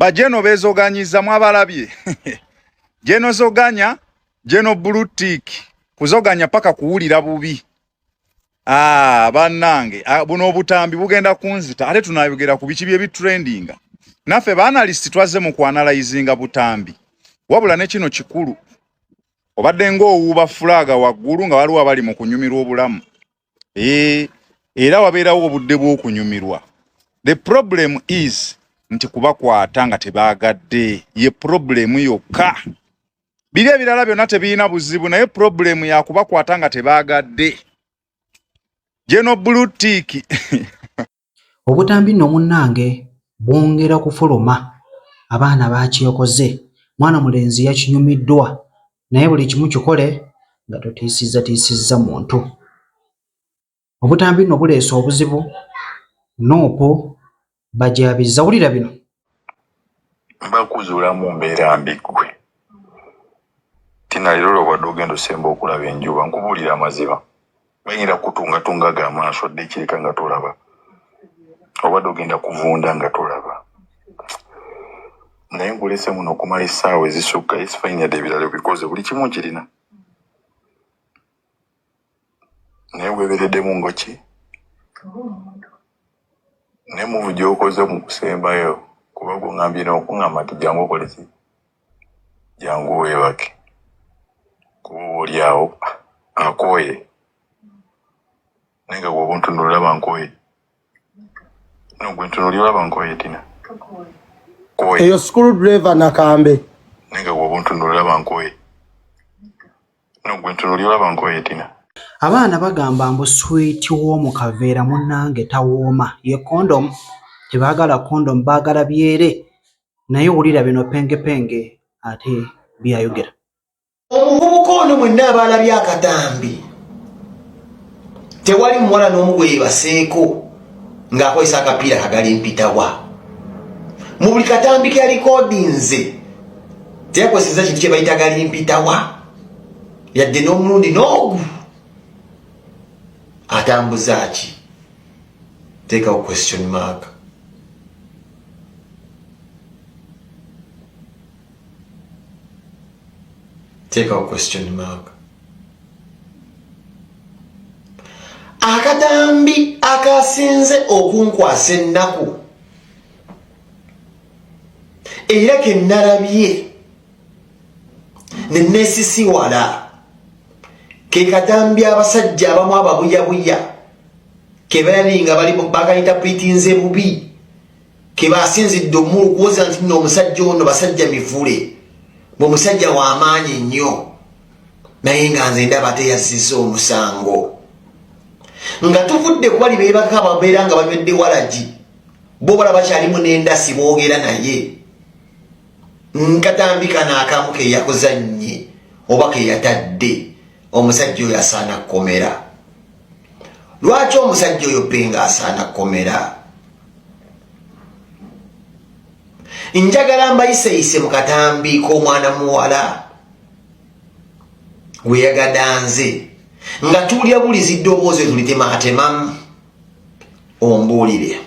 Bajeno bezoganyiza mwabalabye. Jeno zoganya, jeno blue tick. Kuzoganya paka kuwulira bubi. Bannange, buno obutambi bugenda kunzita. Ate tunayogera ku biki bye trendinga. Naffe ba analyst twaze mu kuanalyzinga butambi. Wabula ne kino kikulu. Obadde ng'owuuba flaga waggulu nga waliwo abali mu kunyumirwa obulamu. Era wabeerawo obudde bw'okunyumirwa. The problem is nti kubakwata nga tebaagadde. Ye problem yokka. Biri ebirala byonna tebiina buzibu naye problem ya kubakwata nga tebaagadde. Jeno blue tick. Obutambi nno munnange bwongera kufuluma. Abaana bakyokoze. Mwana mulenzi yakinyumiddwa. Naye buli kimu kikole nga totiisizza muntu. Obutambi nno buleesa obuzibu. Noopo bajabizza wulira bino. Bakuzuula mu mbeera mbi ggwe. Tina lero lwobadde ogenda osemba okulaba enjuba nkubuulira amaziba. Bayinza kutungatungaga amaaso dde ekirika nga tolaba. Obadde ogenda kuvunda nga tolaba. Naye nkulese muno okumala essaawa ezisukka esifayinyadde ebirala bikoze buli kimu kirina. Naye weebereddemu ngoki? Ne muvu gy'okoze mu kusembayo kuba gungambye n'okungamba nti jangu okole ki? Jangu weebake. Kuba oli awo akooye. Naye nga bw'oba ontunuulira bankooye. Gwe ntunuulira olaba nkooye Tina. Eyo screwdriver nakambe. Naye nga bw'oba ontunuulira bankooye. Gwe ntunuulira olaba nkooye Tina. Abaana bagamba mbu sweet woomu kaveera munnange tawooma. Ye condom. Tebaagala condom baagala byere. Naye wulira bino penge ate byayogera. Omuvubuka ono mwenna abaalabye akatambi. Tewali muwala n'omu gwe yeebaseeko ng'akozesa akapiira kagali mpitawa. Mu buli katambi ke yalikodinze teyakozesa kintu kye bayita gali mpitawa. Yadde n'omulundi n'ogu. Atambuza ki? Teekawo question mark. Teekawo question mark. Akatambi akasinze okunkwasa ennaku era ke nalabye ne neesisiwala ke katambi abasajja abamu ababuyabuya ke bali nga bali bakayitapulitinze bubi ke basinzidde omulu kuwoza nti nno omusajja ono basajja mivule bw'omusajja w'amaanyi ennyo naye nga nze ndaba teyazizza omusango nga tuvudde kubali beebaka ababeera nga banywedde walagi bo balaba kyalimu n'endasi boogera naye nkatambi kana akamu ke yakuzannye oba ke yatadde omusajja oyo asaana kkomera. Lwaki omusajja oyo penga asaana kkomera? Njagala mbayiseyise mu katambi k'omwana muwala gwe yagadanze nga tuulya bulizi ddoboozi tulitemaatemamu ombuulire.